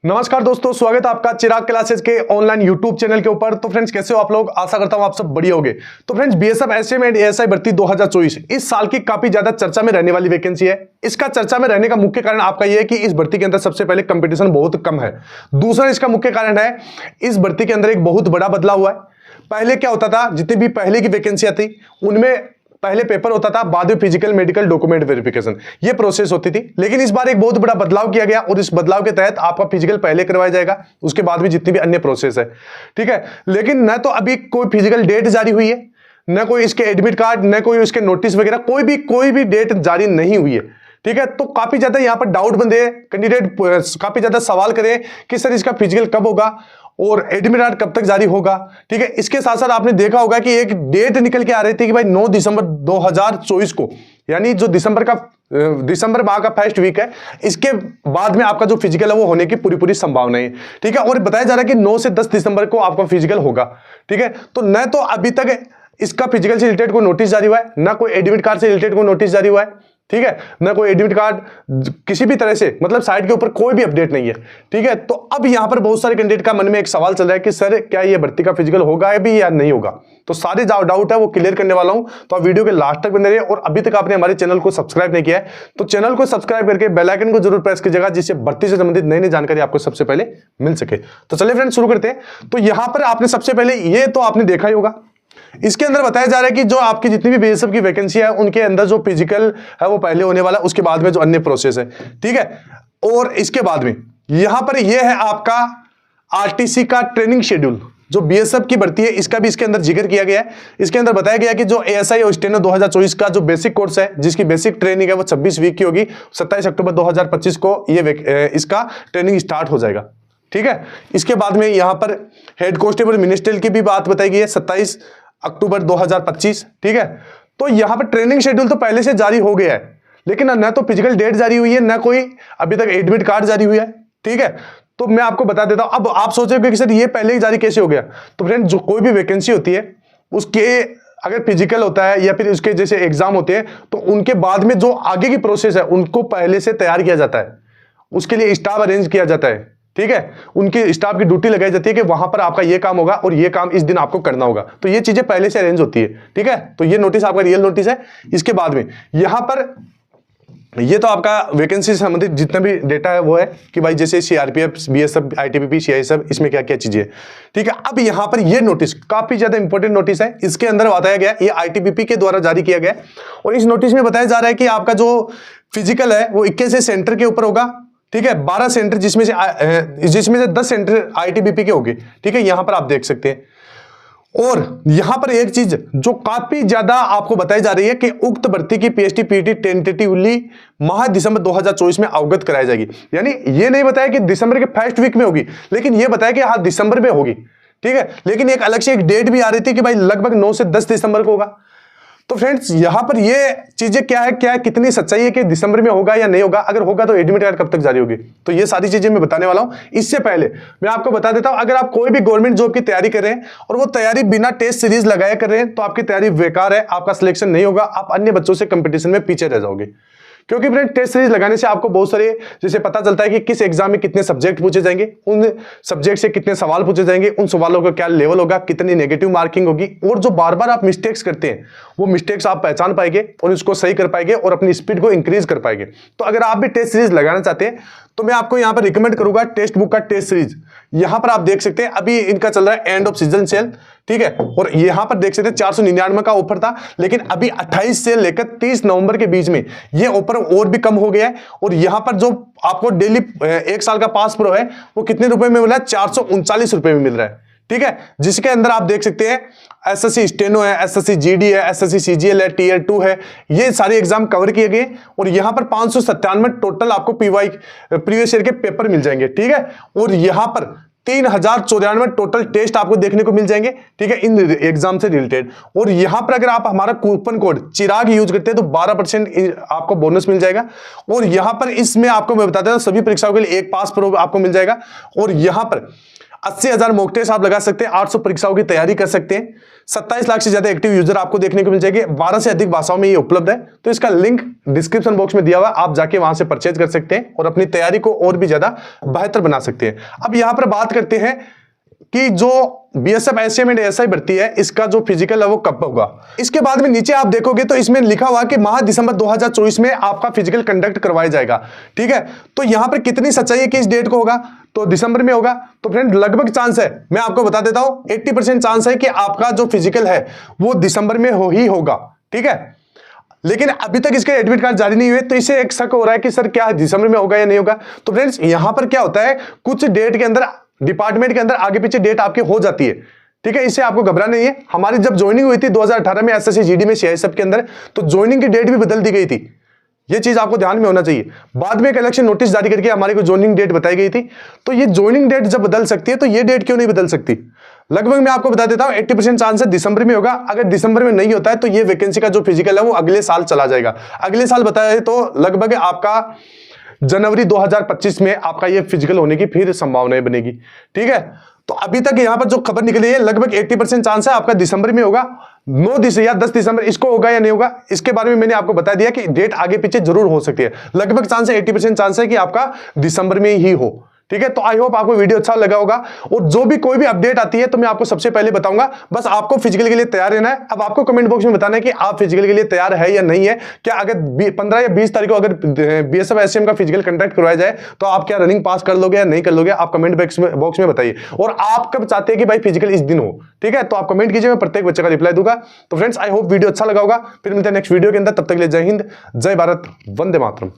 नमस्कार दोस्तों, स्वागत है आपका चिराग क्लासेस के ऑनलाइन यूट्यूब चैनल के ऊपर। तो फ्रेंड्स, कैसे हो आप लोग? आशा करता हूं आप सब बढ़िया होंगे। तो friends, BSF SM and ASI भर्ती 2024 इस साल की काफी ज्यादा चर्चा में रहने वाली वैकेंसी है। इसका चर्चा में रहने का मुख्य कारण आपका यह है कि इस भर्ती के अंदर सबसे पहले कंपटीशन बहुत कम है। दूसरा इसका मुख्य कारण है इस भर्ती के अंदर एक बहुत बड़ा बदलाव हुआ है। पहले क्या होता था, जितनी भी पहले की वैकेंसियां थी उनमें पहले पेपर होता था, बाद में फिजिकल मेडिकल डॉक्यूमेंट वेरिफिकेशन, ये प्रोसेस होती थी। लेकिन इस बार एक बहुत बड़ा बदलाव किया गया और इस बदलाव के तहत आपका फिजिकल पहले करवाया जाएगा, उसके बाद भी जितनी भी अन्य प्रोसेस है, ठीक है। लेकिन न तो अभी कोई फिजिकल डेट जारी हुई है, न कोई इसके एडमिट कार्ड, न कोई उसके नोटिस वगैरह, कोई भी डेट जारी नहीं हुई है, ठीक है। तो काफी ज्यादा यहां पर डाउट बंदे कैंडिडेट काफी ज्यादा सवाल करें कि सर इसका फिजिकल कब होगा और एडमिट कार्ड कब तक जारी होगा, ठीक है। इसके साथ साथ आपने देखा होगा कि एक डेट निकल के आ रही थी कि भाई 9 दिसंबर 2024 को, यानी जो दिसंबर माह का फर्स्ट वीक है, इसके बाद में आपका जो फिजिकल है वो होने की पूरी संभावना है, ठीक है। और बताया जा रहा है कि 9 से 10 दिसंबर को आपका फिजिकल होगा, ठीक है। तो न तो अभी तक इसका फिजिकल से रिलेटेड कोई नोटिस जारी हुआ है, ना कोई एडमिट कार्ड से रिलेटेड कोई नोटिस जारी हुआ है, ठीक है, ना कोई एडमिट कार्ड, किसी भी तरह से मतलब साइट के ऊपर कोई भी अपडेट नहीं है, ठीक है। तो अब यहां पर बहुत सारे कैंडिडेट का मन में एक सवाल चल रहा है कि सर क्या ये भर्ती का फिजिकल होगा भी या नहीं होगा। तो सारे जो डाउट है वो क्लियर करने वाला हूं, तो आप वीडियो के लास्ट तक बने रहिए। और अभी तक आपने हमारे चैनल को सब्सक्राइब नहीं किया है तो चैनल को सब्सक्राइब करके बेल आइकन को जरूर प्रेस कीजिएगा, जिससे भर्ती से संबंधित नई जानकारी आपको सबसे पहले मिल सके। तो चलिए फ्रेंड्स, शुरू करते हैं। तो यहां पर आपने सबसे पहले ये तो आपने देखा ही होगा, इसके अंदर बताया जा रहा है कि जो आपकी जितनी भी बीएसएफ की वैकेंसी है उनके अंदर जो फिजिकल है वो पहले होने वाला है, उसके बाद में जो अन्य प्रोसेस है, ठीक है। और इसके बाद में यहां पर ये है आपका आरटीसी का ट्रेनिंग शेड्यूल, जो बीएसएफ की भर्ती है इसका भी इसके अंदर जिक्र किया गया है। इसके अंदर बताया गया कि जो एएसआई और स्टेनो 2024 का जो बेसिक कोर्स है, जिसकी बेसिक ट्रेनिंग है वो 26 वीक की होगी, 27 अक्टूबर 2025 को ये इसका ट्रेनिंग स्टार्ट हो जाएगा, ठीक है। इसके बाद में यहां पर हेड कांस्टेबल मिनिस्ट्रियल की भी बात बताई गई है, 27 अक्टूबर 2025, ठीक है। तो यहां पर ट्रेनिंग शेड्यूल तो पहले से जारी हो गया है, लेकिन न तो फिजिकल डेट जारी हुई है, न कोई अभी तक एडमिट कार्ड जारी हुआ है, ठीक है। तो मैं आपको बता देता हूं। अब आप सोचोगे कि सर ये पहले ही जारी कैसे हो गया? तो फ्रेंड, जो कोई भी वैकेंसी होती है उसके अगर फिजिकल होता है या फिर उसके जैसे एग्जाम होते हैं, तो उनके बाद में जो आगे की प्रोसेस है उनको पहले से तैयार किया जाता है, उसके लिए स्टाफ अरेंज किया जाता है, ठीक है। उनकी स्टाफ की ड्यूटी लगाई जाती है कि वहां पर आपका ये काम होगा और ये काम इस दिन आपको करना होगा। तो ये चीजें पहले से अरेंज होती है, ठीक है। तो ये नोटिस आपका रियल नोटिस है। इसके बाद में यहां पर ये तो आपका वैकेंसी से संबंधित जितना भी डेटा है वो है कि भाई जैसे सीआरपीएफ, बीएसएफ, आईटीबीपी, सीआईएसएफ, इसमें क्या क्या चीजें, ठीक है। अब यहां पर ये नोटिस काफी ज्यादा इंपॉर्टेंट नोटिस है। इसके अंदर बताया गया, ये आईटीबीपी के द्वारा जारी किया गया और इस नोटिस में बताया जा रहा है कि आपका जो फिजिकल है वो 21 सेंटर के ऊपर होगा, ठीक है। 12 सेंटर जिसमें से 10 सेंटर आईटीबीपी के होंगे, ठीक है। यहां पर आप देख सकते हैं। और यहां पर एक चीज जो काफी ज्यादा आपको बताई जा रही है कि उक्त भर्ती की पीएसटी पीटी टेंटेटिवली माह दिसंबर 2024 में अवगत कराई जाएगी। यानी ये नहीं बताया कि दिसंबर के फर्स्ट वीक में होगी, लेकिन ये बताया कि हाँ दिसंबर में होगी, ठीक है। लेकिन एक अलग से एक डेट भी आ रही थी कि भाई लगभग 9 से 10 दिसंबर को होगा। तो फ्रेंड्स, यहां पर ये चीजें क्या है कितनी सच्चाई है कि दिसंबर में होगा या नहीं होगा, अगर होगा तो एडमिट कार्ड कब तक जारी होगी, तो ये सारी चीजें मैं बताने वाला हूं। इससे पहले मैं आपको बता देता हूं, अगर आप कोई भी गवर्नमेंट जॉब की तैयारी कर रहे हैं और वो तैयारी बिना टेस्ट सीरीज लगाए कर रहे हैं तो आपकी तैयारी बेकार है, आपका सिलेक्शन नहीं होगा, आप अन्य बच्चों से कंपटीशन में पीछे रह जाओगे। क्योंकि फ्रेंड, टेस्ट सीरीज लगाने से आपको बहुत सारे जैसे पता चलता है कि किस एग्जाम में कितने सब्जेक्ट पूछे जाएंगे, उन सब्जेक्ट से कितने सवाल पूछे जाएंगे, उन सवालों का क्या लेवल होगा, कितनी नेगेटिव मार्किंग होगी, और जो बार बार आप मिस्टेक्स करते हैं वो मिस्टेक्स आप पहचान पाएंगे और इसको सही कर पाएंगे और अपनी स्पीड को इंक्रीज कर पाएंगे। तो अगर आप भी टेस्ट सीरीज लगाना चाहते हैं तो मैं आपको यहां पर रिकमेंड करूंगा टेक्स्ट बुक का टेस्ट सीरीज। यहां पर आप देख सकते हैं अभी इनका चल रहा है एंड ऑफ सीजन सेल, ठीक है। और यहां पर देख सकते हैं 499 का ऑफर था, लेकिन अभी 28 से लेकर 30 नवंबर के बीच में ये ऑफर और भी कम हो गया है। और यहां पर जो आपको डेली 1 साल का पास प्रो है वो कितने रुपए में मिल रहा है? 439 रुपए में मिल रहा है, ठीक है। जिसके अंदर आप देख सकते हैं एसएससी स्टेनो है, एसएससी जीडी है, एसएससी सीजीएल है, टीयर 2 है, ये सारे एग्जाम कवर किए गए। और यहां पर 597 टोटल आपको पीवाई प्रीवियस ईयर के पेपर मिल जाएंगे, ठीक है। और यहां पर 3094 टोटल टेस्ट आपको देखने को मिल जाएंगे, ठीक है, इन एग्जाम से रिलेटेड। और यहां पर अगर आप हमारा कूपन कोड चिराग यूज करते हैं तो 12% आपको बोनस मिल जाएगा। और यहां पर इसमें आपको मैं बता देता हूं सभी परीक्षाओं के लिए एक पास प्रो आपको मिल जाएगा। और यहां पर 80,000 मॉक टेस्ट आप लगा सकते हैं, 800 परीक्षाओं की तैयारी कर सकते हैं, 27 लाख से ज्यादा एक्टिव यूजर आपको देखने को मिल जाएंगे, 12 से अधिक भाषाओं में ये उपलब्ध है। तो इसका लिंक डिस्क्रिप्शन बॉक्स में दिया हुआ है, आप जाके वहां से परचेज कर सकते हैं और अपनी तैयारी को और भी ज्यादा बेहतर बना सकते हैं। अब यहां पर बात करते हैं कि जो बीएसएफ एसएम एंड एएसआई भर्ती है, इसका जो फिजिकल है वो कब होगा। इसके बाद में नीचे आप देखोगे तो इसमें लिखा हुआ कि माह दिसंबर 2024 में आपका फिजिकल कंडक्ट करवाया जाएगा। ठीक है, तो यहां पर कितनी सच्चाई है कि इस डेट को होगा, तो दिसंबर में होगा। तो फ्रेंड लगभग चांस है, मैं आपको बता देता हूं 80% चांस है कि आपका जो फिजिकल है वो दिसंबर में ही होगा। ठीक है, लेकिन अभी तक इसके एडमिट कार्ड जारी नहीं हुए, तो इससे एक शक हो रहा है कि सर क्या दिसंबर में होगा या नहीं होगा। तो फ्रेंड्स यहां पर क्या होता है, कुछ डेट के अंदर डिपार्टमेंट के अंदर आगे पीछे डेट आपके हो जाती है। ठीक है, इससे आपको घबराना नहीं है। हमारी जब ज्वाइनिंग हुई थी 2018 में एसएससी जीडी में सीआईएसएफ के अंदर, तो ज्वाइनिंग की डेट भी बदल दी गई थी। ये चीज आपको ध्यान में होना चाहिए। बाद में एक इलेक्शन नोटिस जारी करके हमारी को ज्वाइनिंग डेट बताई गई थी। तो ये ज्वाइनिंग डेट जब बदल सकती है तो ये डेट क्यों नहीं बदल सकती। लगभग मैं आपको बता देता हूं 80% चांस है दिसंबर में होगा। अगर दिसंबर में नहीं होता है तो ये वैकेंसी का जो फिजिकल है वो अगले साल चला जाएगा। अगले साल बताया तो लगभग आपका जनवरी 2025 में आपका ये फिजिकल होने की फिर संभावनाएं बनेगी। ठीक है, तो अभी तक यहां पर जो खबर निकली है लगभग 80% चांस है आपका दिसंबर में होगा। 9 दिसंबर या 10 दिसंबर इसको होगा या नहीं होगा, इसके बारे में मैंने आपको बता दिया कि डेट आगे पीछे जरूर हो सकती है। लगभग चांस है 80% चांस है कि आपका दिसंबर में ही हो। ठीक है, तो आई होप आपको वीडियो अच्छा लगा होगा, और जो भी कोई भी अपडेट आती है तो मैं आपको सबसे पहले बताऊंगा। बस आपको फिजिकल के लिए तैयार रहना है। अब आपको कमेंट बॉक्स में बताना है कि आप फिजिकल के लिए तैयार है या नहीं है। क्या अगर 15 या 20 तारीख को अगर बीएसएफ एसएम का फिजिकल कंडक्ट करवाया जाए तो आप क्या रनिंग पास कर लोगे या नहीं कर लोगे, आप कमेंट बॉक्स में बताइए। और आप कब चाहते हैं कि भाई फिजिकल इस दिन हो। ठीक है, तो आप कमेंट कीजिए, मैं प्रत्येक बच्चे का रिप्लाई दूंगा। तो फ्रेंड्स आई होप वीडियो अच्छा लगा होगा। फिर मिलते हैं नेक्स्ट वीडियो के अंदर, तब तक के लिए जय हिंद, जय भारत, वंदे मातरम।